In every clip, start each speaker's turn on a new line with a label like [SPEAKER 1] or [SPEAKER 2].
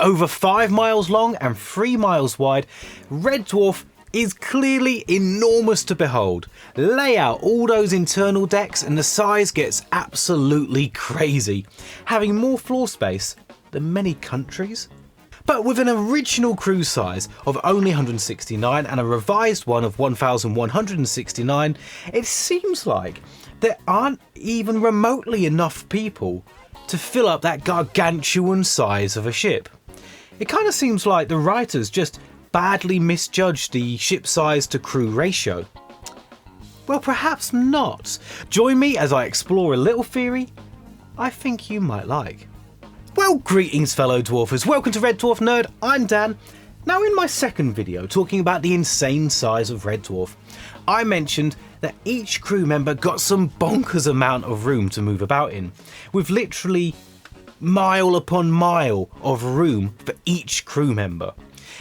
[SPEAKER 1] over 5 miles long and 3 miles wide, Red Dwarf is clearly enormous to behold. Lay out all those internal decks and the size gets absolutely crazy, having more floor space than many countries. But with an original crew size of only 169 and a revised one of 1,169, it seems like there aren't even remotely enough people to fill up that gargantuan size of a ship. It kind of seems like the writers just badly misjudged the ship size to crew ratio. Well, perhaps not. Join me as I explore a little theory I think you might like. Well, greetings fellow dwarfers, welcome to Red Dwarf Nerd, I'm Dan. Now in my second video talking about the insane size of Red Dwarf, I mentioned that each crew member got some bonkers amount of room to move about in, with literally mile upon mile of room for each crew member.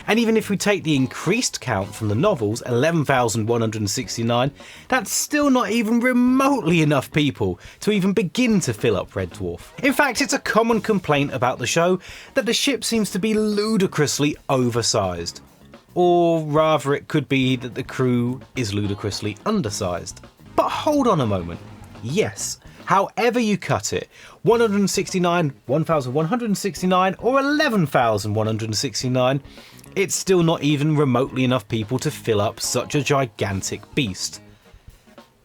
[SPEAKER 1] And even if we take the increased count from the novels, 11,169, that's still not even remotely enough people to even begin to fill up Red Dwarf. In fact, it's a common complaint about the show that the ship seems to be ludicrously oversized. Or rather, it could be that the crew is ludicrously undersized. But hold on a moment. Yes, however you cut it, 169, 1,169 or 11,169, it's still not even remotely enough people to fill up such a gigantic beast.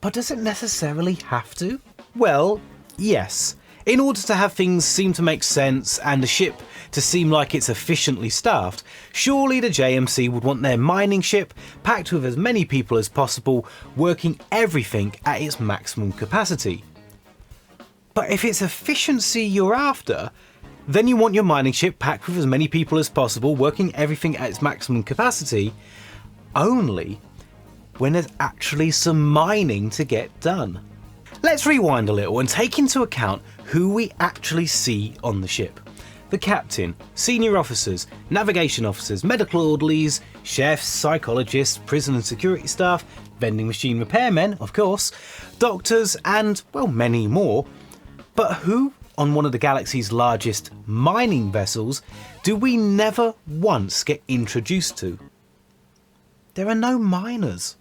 [SPEAKER 1] But does it necessarily have to? Well, yes. In order to have things seem to make sense and the ship to seem like it's efficiently staffed, surely the JMC would want their mining ship packed with as many people as possible, working everything at its maximum capacity. But if it's efficiency you're after, then you want your mining ship packed with as many people as possible, working everything at its maximum capacity, only when there's actually some mining to get done. Let's rewind a little and take into account who we actually see on the ship. The captain, senior officers, navigation officers, medical orderlies, chefs, psychologists, prison and security staff, vending machine repairmen, of course, doctors, and, well, many more. But who, on one of the galaxy's largest mining vessels, do we never once get introduced to? There are no miners.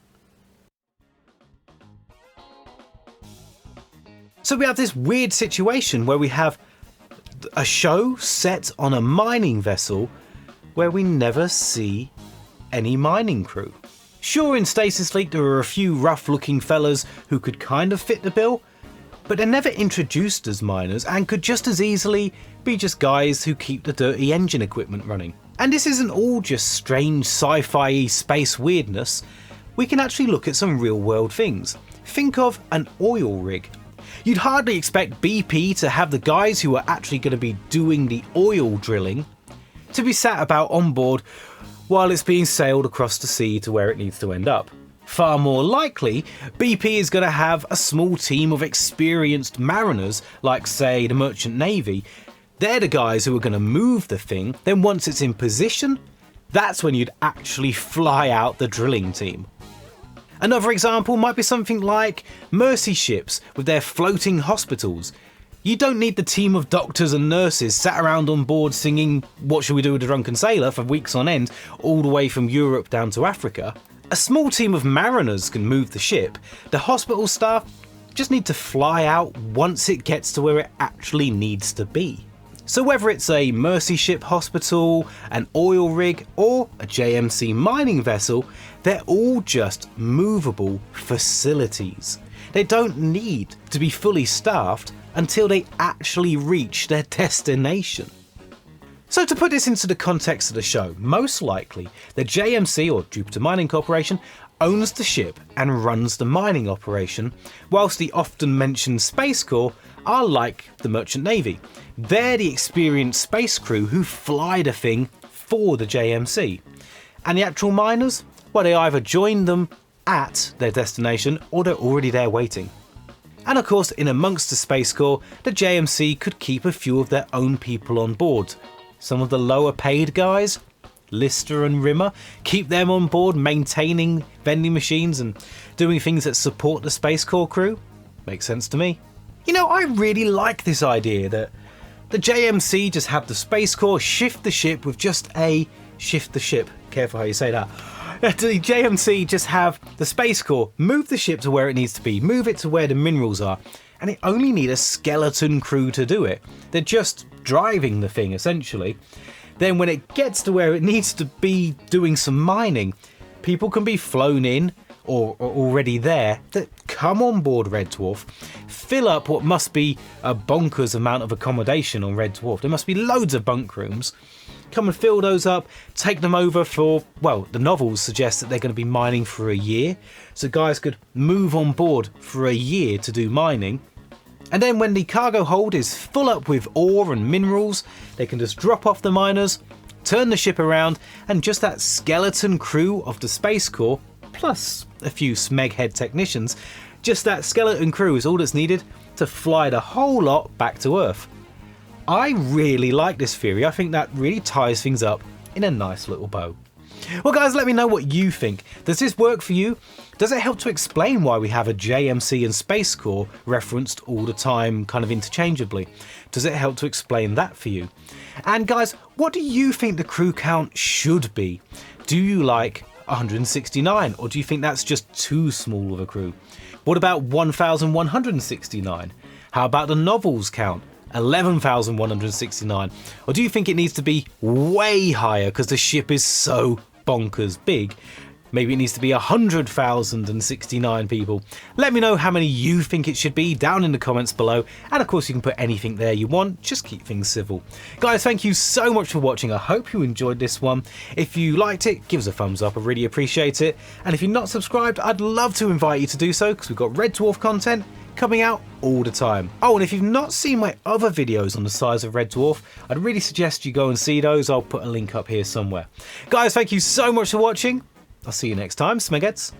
[SPEAKER 1] So we have this weird situation where we have a show set on a mining vessel where we never see any mining crew. Sure, in Stasis Fleet there are a few rough looking fellas who could kind of fit the bill, but they're never introduced as miners and could just as easily be just guys who keep the dirty engine equipment running. And this isn't all just strange sci-fi space weirdness. We can actually look at some real world things. Think of an oil rig. You'd hardly expect BP to have the guys who are actually going to be doing the oil drilling to be sat about on board while it's being sailed across the sea to where it needs to end up. Far more likely, BP is going to have a small team of experienced mariners, like say the Merchant Navy. They're the guys who are going to move the thing, then once it's in position, that's when you'd actually fly out the drilling team. Another example might be something like Mercy ships with their floating hospitals. You don't need the team of doctors and nurses sat around on board singing "What Shall We Do with a Drunken Sailor" for weeks on end, all the way from Europe down to Africa. A small team of mariners can move the ship. The hospital staff just need to fly out once it gets to where it actually needs to be. So whether it's a Mercy ship hospital, an oil rig, or a JMC mining vessel, they're all just movable facilities. They don't need to be fully staffed until they actually reach their destination. So to put this into the context of the show, most likely the JMC, or Jupiter Mining Corporation, owns the ship and runs the mining operation, whilst the often mentioned Space Corps are like the Merchant Navy. They're the experienced space crew who fly the thing for the JMC. And the actual miners, well, they either join them at their destination or they're already there waiting. And of course, in amongst the Space Corps, the JMC could keep a few of their own people on board. Some of the lower paid guys, Lister and Rimmer, keep them on board maintaining vending machines and doing things that support the Space Corps crew. Makes sense to me. You know, I really like this idea that The JMC just have the Space Corps shift the ship with just a shift the ship. Careful how you say that. The JMC just have the Space Corps move the ship to where it needs to be, move it to where the minerals are, and it only need a skeleton crew to do it. They're just driving the thing essentially. Then when it gets to where it needs to be doing some mining, people can be flown in or already there that come on board Red Dwarf, fill up what must be a bonkers amount of accommodation on Red Dwarf. There must be loads of bunk rooms. Come and fill those up, take them over for, well, the novels suggest that they're going to be mining for a year. So guys could move on board for a year to do mining. And then when the cargo hold is full up with ore and minerals, they can just drop off the miners, turn the ship around, and just that skeleton crew of the Space Corps, plus a few smeghead technicians, just that skeleton crew is all that's needed to fly the whole lot back to Earth. I really like this theory. I think that really ties things up in a nice little bow. Well guys, let me know what you think. Does this work for you? Does it help to explain why we have a JMC and Space Corps referenced all the time, kind of interchangeably? Does it help to explain that for you? And guys, what do you think the crew count should be? Do you like 169, or do you think that's just too small of a crew? What about 1,169? How about the novels count? 11,169, or do you think it needs to be way higher because the ship is so bonkers big? Maybe it needs to be 100,069 people. Let me know how many you think it should be down in the comments below, and of course you can put anything there you want, just keep things civil. Guys, thank you so much for watching. I hope you enjoyed this one. If you liked it, give us a thumbs up, I really appreciate it. And if you're not subscribed, I'd love to invite you to do so because we've got Red Dwarf content coming out all the time. Oh, and if you've not seen my other videos on the size of Red Dwarf, I'd really suggest you go and see those. I'll put a link up here somewhere. Guys, thank you so much for watching. I'll see you next time, Smegheads.